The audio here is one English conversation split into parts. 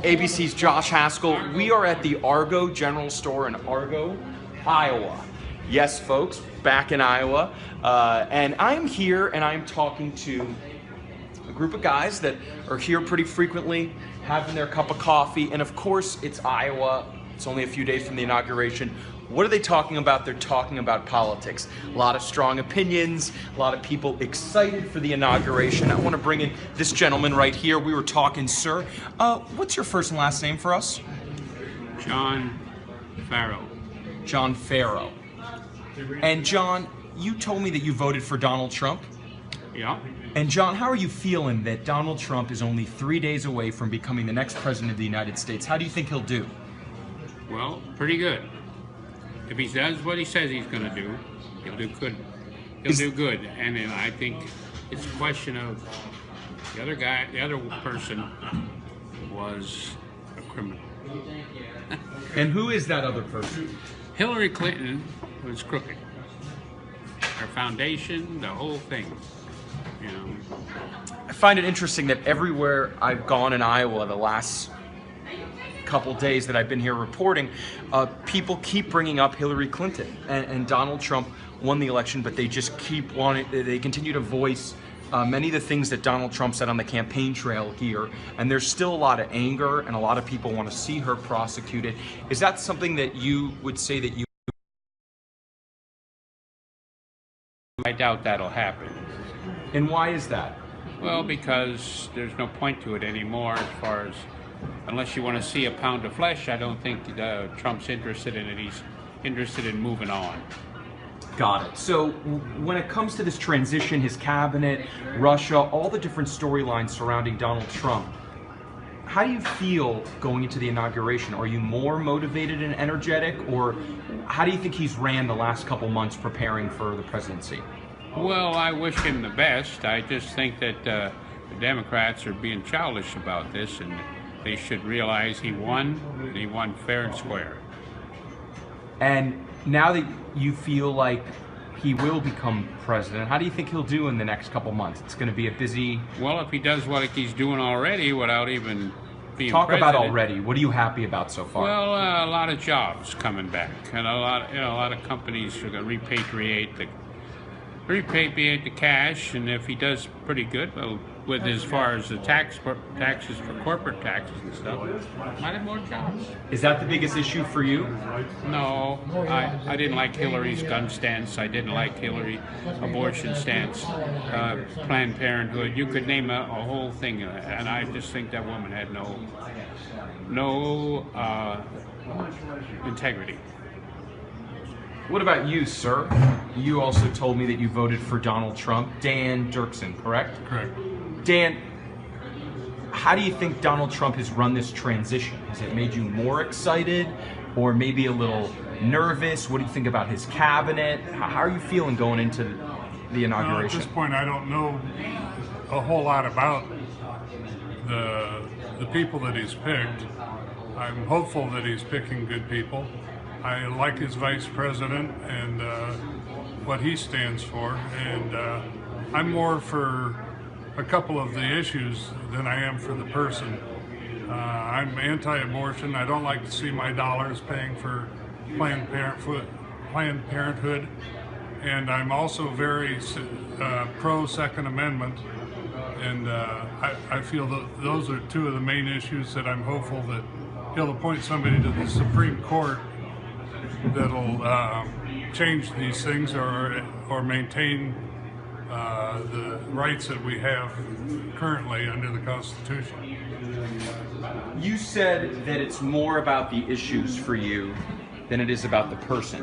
ABC's Josh Haskell. We are at the Argo General Store in Argo, Iowa. Yes, folks, back in Iowa. And I'm here and I'm talking to a group of guys that are here pretty frequently, having their cup of coffee. And of course, it's Iowa. It's only a few days from the inauguration. What are they talking about? They're talking about politics. A lot of strong opinions, a lot of people excited for the inauguration. I want to bring in this gentleman right here. We were talking, sir. What's your first and last name for us? John Farrow. John Farrow. And John, you told me that you voted for Donald Trump. Yeah. And John, how are you feeling that Donald Trump is only 3 days away from becoming the next president of the United States? How do you think he'll do? Well, pretty good. If he does what he says he's going to do, he'll do good. He'll do good. And then I think it's a question of the other guy, the other person was a criminal. And who is that other person? Hillary Clinton was crooked. Her foundation, the whole thing, you know. I find it interesting that everywhere I've gone in Iowa the last couple days that I've been here reporting, people keep bringing up Hillary Clinton and Donald Trump won the election, but they just keep wanting, they continue to voice many of the things that Donald Trump said on the campaign trail here, and there's still a lot of anger and a lot of people want to see her prosecuted. Is that something that you would say that you... I doubt that'll happen. And why is that? Well, because there's no point to it anymore as far as, unless you want to see a pound of flesh, I don't think Trump's interested in it. He's interested in moving on. Got it. So when it comes to this transition, his cabinet, Russia, all the different storylines surrounding Donald Trump, how do you feel going into the inauguration? Are you more motivated and energetic, or how do you think he's ran the last couple months preparing for the presidency? Well, I wish him the best. I just think that the Democrats are being childish about this, and they should realize he won, and he won fair and square. And now that you feel like he will become president, how do you think he'll do in the next couple months? It's going to be a busy... Well, if he does what he's doing already without even being Talk president, about already. What are you happy about so far? Well, a lot of jobs coming back, and a lot of companies are going to repatriate the cash, and if he does pretty good, well, with as far as the taxes for corporate taxes and stuff, might have more jobs. Is that the biggest issue for you? No, I didn't like Hillary's gun stance. I didn't like Hillary's abortion stance, Planned Parenthood. You could name a whole thing, and I just think that woman had no integrity. What about you, sir? You also told me that you voted for Donald Trump. Dan Dirksen, correct? Correct. Dan, how do you think Donald Trump has run this transition? Has it made you more excited or maybe a little nervous? What do you think about his cabinet? How are you feeling going into the inauguration? At this point, I don't know a whole lot about the people that he's picked. I'm hopeful that he's picking good people. I like his vice president and what he stands for, and I'm more for a couple of the issues than I am for the person. I'm anti-abortion. I don't like to see my dollars paying for Planned Parenthood, and I'm also very pro-Second Amendment, and I feel that those are two of the main issues that I'm hopeful that he'll appoint somebody to the Supreme Court that'll change these things or maintain the rights that we have currently under the Constitution. You said that it's more about the issues for you than it is about the person.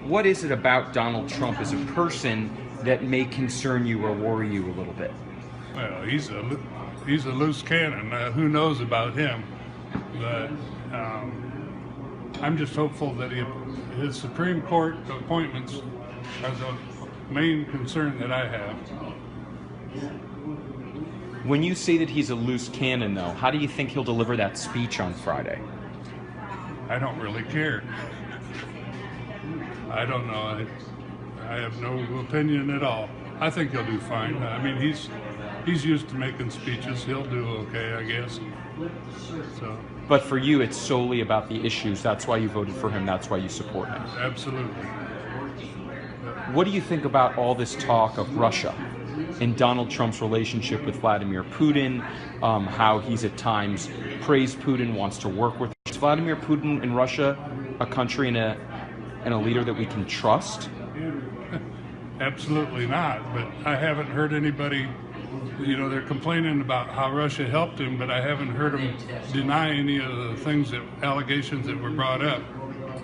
What is it about Donald Trump as a person that may concern you or worry you a little bit? Well, he's a loose cannon. Who knows about him? But I'm just hopeful that his Supreme Court appointments are the main concern that I have. When you say that he's a loose cannon, though, how do you think he'll deliver that speech on Friday? I don't really care. I don't know. I have no opinion at all. I think he'll do fine. I mean, he's he's used to making speeches. He'll do okay, I guess. So But for you, it's solely about the issues. That's why you voted for him. That's why you support him. absolutely. What do you think about all this talk of Russia and Donald Trump's relationship with Vladimir Putin? How he's at times praised Putin, wants to work with. Is Vladimir Putin in Russia a country and a leader that we can trust? Absolutely not. But I haven't heard anybody. They're complaining about how Russia helped him, but I haven't heard them deny any of the allegations that were brought up.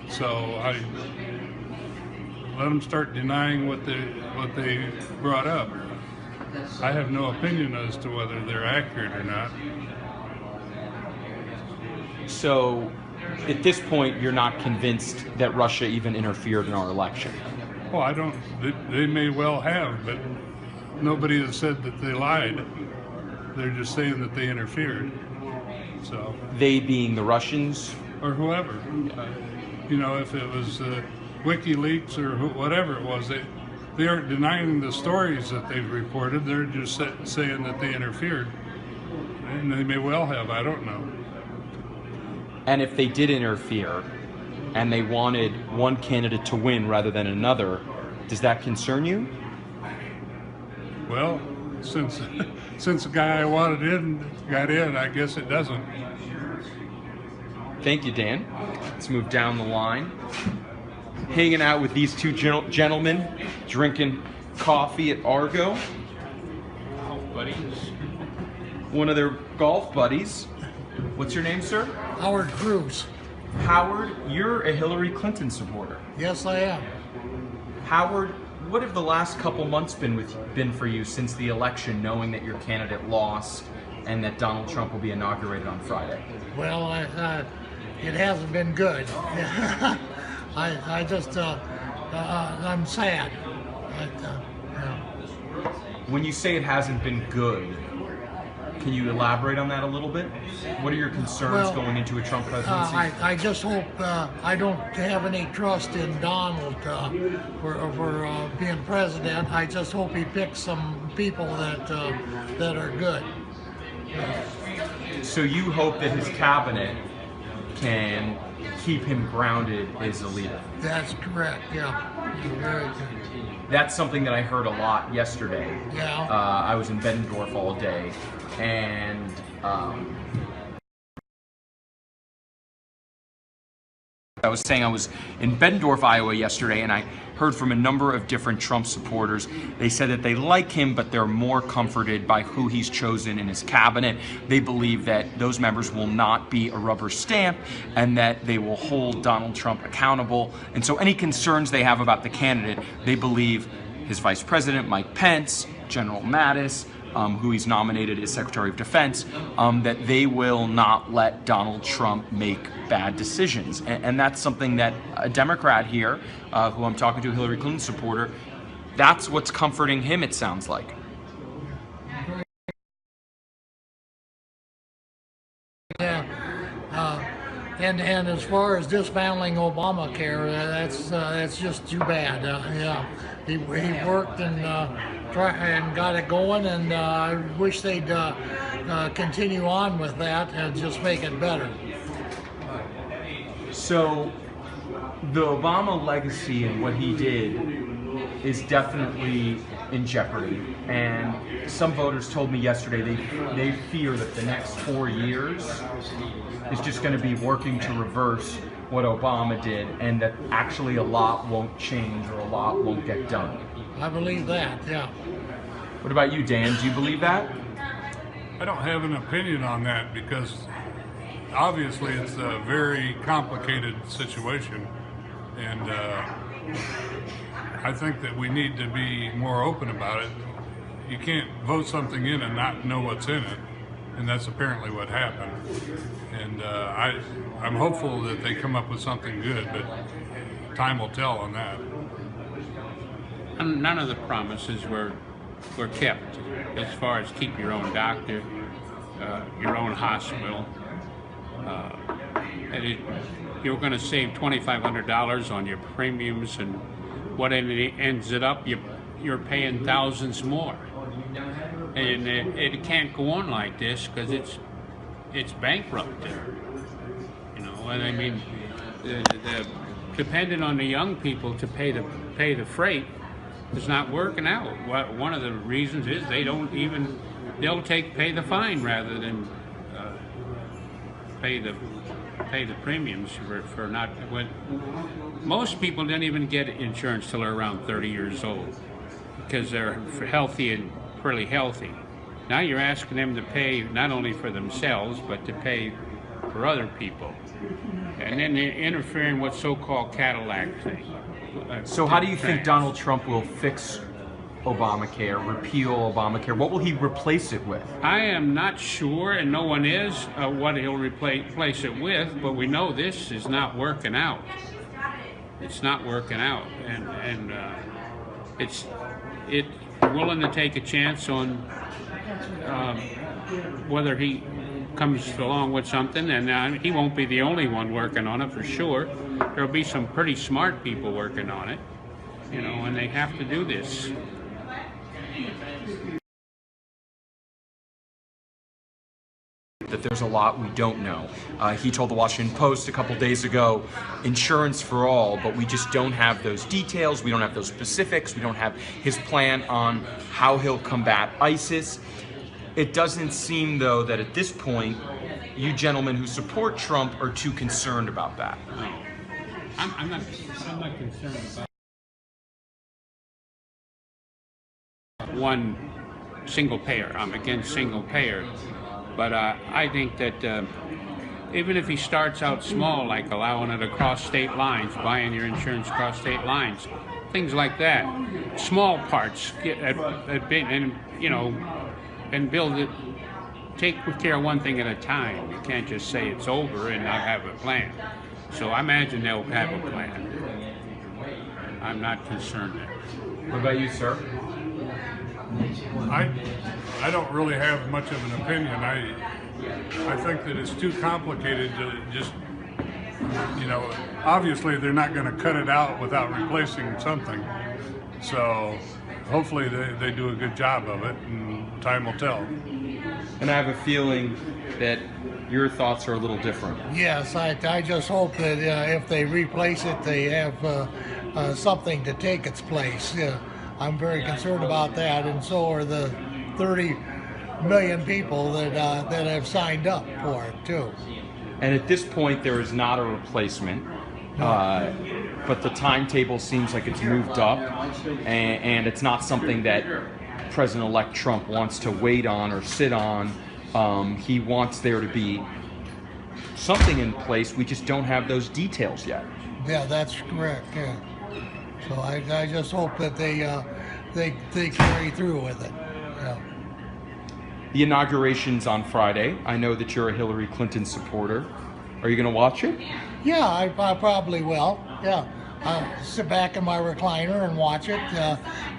So I let them start denying what they brought up. I have no opinion as to whether they're accurate or not. So, at this point, you're not convinced that Russia even interfered in our election? Well, I don't. They may well have, but nobody has said that they lied. They're just saying that they interfered. So. They being the Russians? Or whoever. If it was WikiLeaks or whatever it was, they aren't denying the stories that they've reported. They're just saying that they interfered. And they may well have. I don't know. And if they did interfere and they wanted one candidate to win rather than another, does that concern you? Well, since the guy I wanted in got in, I guess it doesn't. Thank you, Dan. Let's move down the line. Hanging out with these two gentlemen, drinking coffee at Argo. Buddies. One of their golf buddies. What's your name, sir? Howard Cruz. Howard, you're a Hillary Clinton supporter. Yes, I am. Howard, what have the last couple months been for you since the election, knowing that your candidate lost and that Donald Trump will be inaugurated on Friday? Well, it hasn't been good. I'm sad. When you say it hasn't been good, can you elaborate on that a little bit? What are your concerns going into a Trump presidency? I just hope I don't have any trust in Donald for being president. I just hope he picks some people that are good. So you hope that his cabinet can keep him grounded as a leader? That's correct, yeah. Very good. That's something that I heard a lot yesterday. Yeah. I was in Bettendorf all day, and I was saying I was in Bettendorf, Iowa yesterday, and I heard from a number of different Trump supporters. They said that they like him, but they're more comforted by who he's chosen in his cabinet. They believe that those members will not be a rubber stamp and that they will hold Donald Trump accountable. And so any concerns they have about the candidate, they believe his vice president, Mike Pence, General Mattis, who he's nominated as Secretary of Defense, that they will not let Donald Trump make bad decisions. And that's something that a Democrat here, who I'm talking to, a Hillary Clinton supporter, that's what's comforting him, it sounds like. Yeah. And as far as dismantling Obamacare, that's just too bad. Yeah, he worked and got it going, and I wish they'd continue on with that and just make it better. So the Obama legacy and what he did is definitely in jeopardy. And some voters told me yesterday they fear that the next 4 years is just going to be working to reverse what Obama did, and that actually a lot won't change or a lot won't get done. I believe that, yeah. What about you, Dan? Do you believe that? I don't have an opinion on that because obviously it's a very complicated situation, and I think that we need to be more open about it. You can't vote something in and not know what's in it, and that's apparently what happened. And I'm hopeful that they come up with something good, but time will tell on that. And none of the promises were kept, as far as keep your own doctor, your own hospital. You're going to save $2,500 on your premiums, and what ends it up, you're paying thousands more. and it can't go on like this because it's bankrupted. You know, and I mean, depending on the young people to pay the freight is not working out. One of the reasons is they'll pay the fine rather than pay the premiums for not. When most people didn't even get insurance till they're around 30 years old because they're healthy and pretty healthy. Now you're asking them to pay not only for themselves but to pay for other people, and then they're interfering with so-called Cadillac thing. So how do you think Donald Trump will fix Obamacare, repeal Obamacare? What will he replace it with? I am not sure, and no one is, what he'll replace it with, but we know this is not working out. It's not working out, and it's willing to take a chance on whether he comes along with something, and he won't be the only one working on it for sure. There'll be some pretty smart people working on it, you know, and they have to do this. That there's a lot we don't know. He told the Washington Post a couple days ago, insurance for all, but we just don't have those details, we don't have those specifics, we don't have his plan on how he'll combat ISIS. It doesn't seem, though, that at this point, you gentlemen who support Trump are too concerned about that. No. I'm not concerned about one single payer. I'm against single payer. But I think that even if he starts out small, like allowing it across state lines, buying your insurance across state lines, things like that, small parts, and you know, and build it, take care of one thing at a time. You can't just say it's over and not have a plan. So I imagine they'll have a plan. I'm not concerned there. What about you, sir? I don't really have much of an opinion. I think that it's too complicated to just, you know, obviously they're not going to cut it out without replacing something. So hopefully they do a good job of it, and time will tell. And I have a feeling that your thoughts are a little different. Yes, I just hope that if they replace it, they have something to take its place. I'm very concerned about that, and so are the 30 million people that have signed up for it too. And at this point, there is not a replacement, but the timetable seems like it's moved up, and it's not something that President-elect Trump wants to wait on or sit on. He wants there to be something in place. We just don't have those details yet. Yeah, that's correct. Yeah. So I just hope that they carry through with it. Yeah. The inauguration's on Friday. I know that you're a Hillary Clinton supporter. Are you going to watch it? Yeah, I probably will. Yeah, I'll sit back in my recliner and watch it.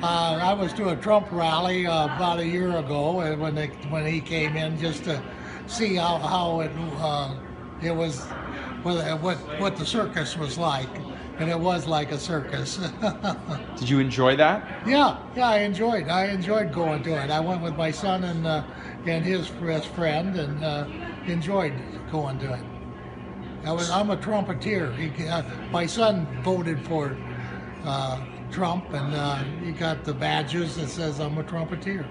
I was to a Trump rally about a year ago when he came in, just to see how it was, what the circus was like. And it was like a circus. Did you enjoy that? Yeah, I enjoyed going to it. I went with my son and his friend, and enjoyed going to it. I'm a Trumpeteer. My son voted for Trump, and he got the badges that says I'm a Trumpeteer.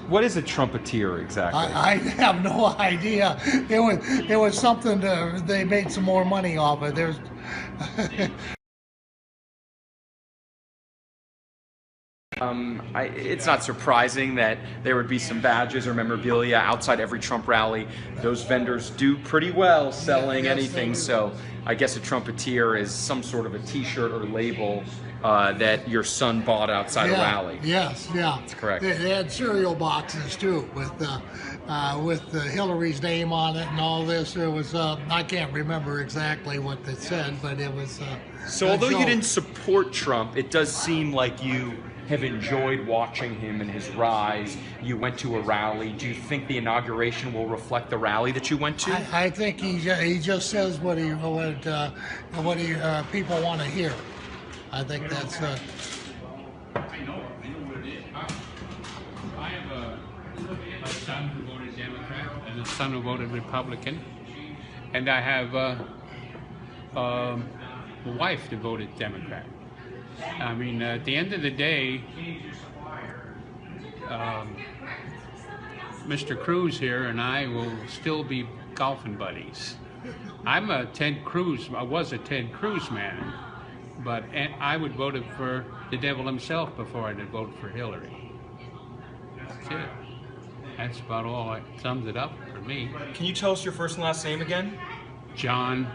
What is a Trumpeteer exactly? I have no idea. It was something they made some more money off it. There's it's not surprising that there would be some badges or memorabilia outside every Trump rally. Those vendors do pretty well selling anything, so I guess a Trumpeteer is some sort of a t-shirt or label that your son bought outside a rally. Yes, yeah. That's correct. They had cereal boxes too with Hillary's name on it and all this. It was I can't remember exactly what they said, but it was. So although you didn't support Trump, it does seem like you have enjoyed watching him and his rise. You went to a rally. Do you think the inauguration will reflect the rally that you went to? I think he just says what people want to hear. I think that's. I know what it is. I have a son who voted Republican, and I have a wife that voted Democrat. I mean, at the end of the day, Mr. Cruz here and I will still be golfing buddies. I'm a Ted Cruz. I was a Ted Cruz man, but I would vote for the devil himself before I'd vote for Hillary. That's it. That's about all. It sums it up for me. Can you tell us your first and last name again? John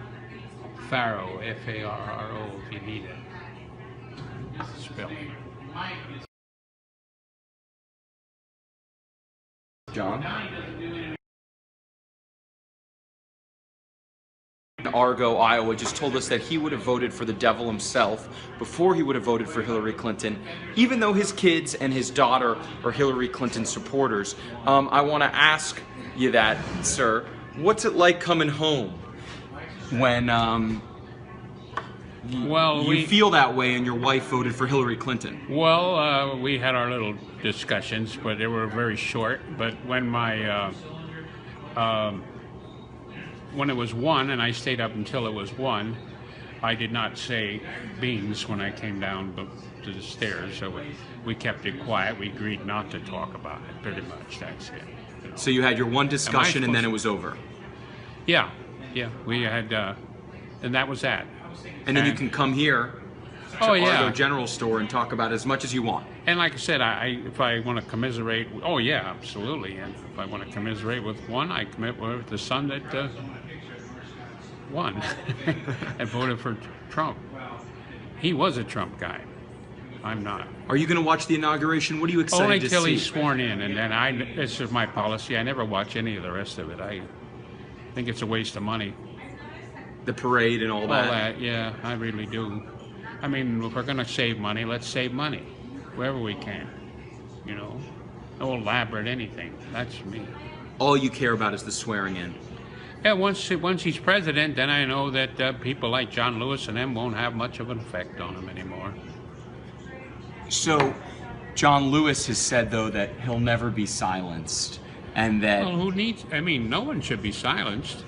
Farrow, F-A-R-R-O, if you need it. Spelling. John? Argo, Iowa, just told us that he would have voted for the devil himself before he would have voted for Hillary Clinton, even though his kids and his daughter are Hillary Clinton supporters. I want to ask you that, sir. What's it like coming home when you feel that way and your wife voted for Hillary Clinton? Well, we had our little discussions, but they were very short. But when when it was won, and I stayed up until it was won, I did not say beans when I came down to the stairs. So we kept it quiet. We agreed not to talk about it. Pretty much, that's it. You know. So you had your one discussion and then it was over. Yeah, we had, and that was that. And then you can come here to Argo General Store and talk about as much as you want. And like I said, if I want to commiserate, oh yeah, absolutely. And if I want to commiserate with one, I commit with the son that won and voted for Trump. He was a Trump guy. I'm not. Are you going to watch the inauguration? What are you excited Only to see? till he's sworn in, and then this is my policy. I never watch any of the rest of it. I think it's a waste of money. The parade and all that. Yeah, I really do. I mean, if we're going to save money, let's save money wherever we can. You know, no elaborate anything. That's me. All you care about is the swearing in. Yeah, once he's president, then I know that people like John Lewis and them won't have much of an effect on him anymore. So, John Lewis has said, though, that he'll never be silenced, and that... Well, no one should be silenced,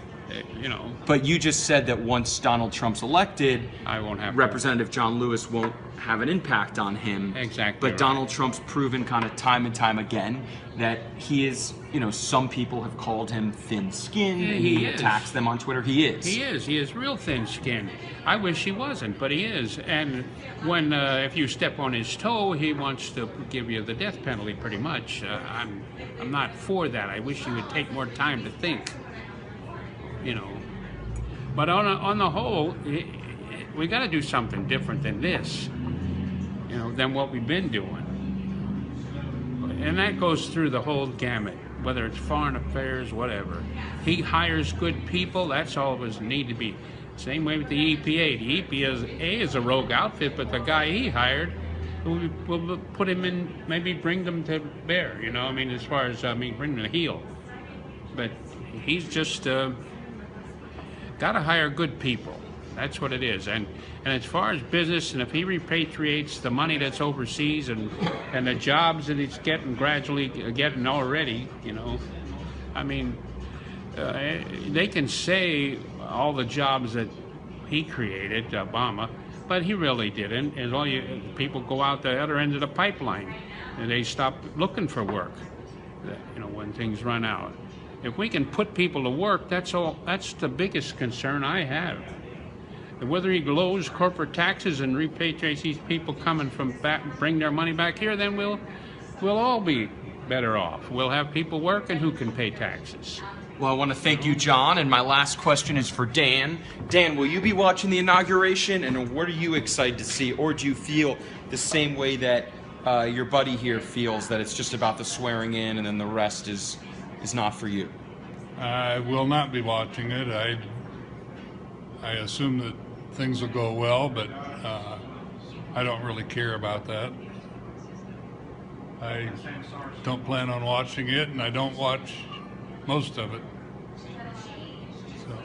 you know. But you just said that once Donald Trump's elected, I won't have Representative John Lewis won't have an impact on him. Exactly. But right. Donald Trump's proven kind of time and time again that he is, you know, some people have called him thin-skinned. Yeah, he is. attacks them on Twitter. He is. He is. He is real thin-skinned. I wish he wasn't, but he is. And when if you step on his toe, he wants to give you the death penalty. Pretty much. I'm not for that. I wish he would take more time to think. You know. But on the whole, we got to do something different than this. You know, than what we've been doing. And that goes through the whole gamut, whether it's foreign affairs, whatever. He hires good people. That's all it need to be. Same way with the EPA. The EPA is a rogue outfit, but the guy he hired, we'll put him in, maybe bring them to bear, you know, I mean, as far as, bring them to heel. But he's just got to hire good people. That's what it is. And as far as business, and if he repatriates the money that's overseas and the jobs that he's gradually getting already, you know, I mean, they can say all the jobs that he created, Obama, but he really didn't. And people go out the other end of the pipeline and they stop looking for work, you know, when things run out. If we can put people to work, that's the biggest concern I have. And whether he lowers corporate taxes and repatriates these people coming from back, bring their money back here, then we'll all be better off. We'll have people working who can pay taxes. Well, I want to thank you, John, and my last question is for Dan. Dan, will you be watching the inauguration, and what are you excited to see, or do you feel the same way that your buddy here feels, that it's just about the swearing in and then the rest is not for you? I will not be watching it. I assume that things will go well, but I don't really care about that. I don't plan on watching it, and I don't watch most of it. So.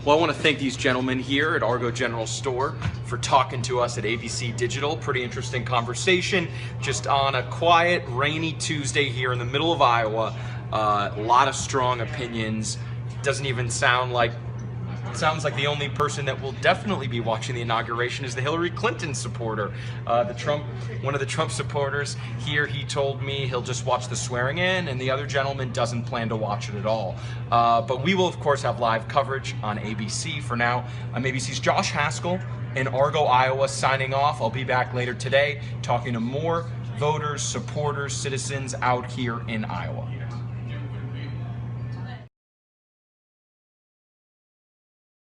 Well, I want to thank these gentlemen here at Argo General Store for talking to us at ABC Digital. Pretty interesting conversation, just on a quiet, rainy Tuesday here in the middle of Iowa. A lot of strong opinions. Doesn't even sound like. It sounds like the only person that will definitely be watching the inauguration is the Hillary Clinton supporter. One of the Trump supporters here, he told me he'll just watch the swearing in, and the other gentleman doesn't plan to watch it at all. But we will, of course, have live coverage on ABC. For now, I'm ABC's Josh Haskell in Argo, Iowa, signing off. I'll be back later today talking to more voters, supporters, citizens out here in Iowa.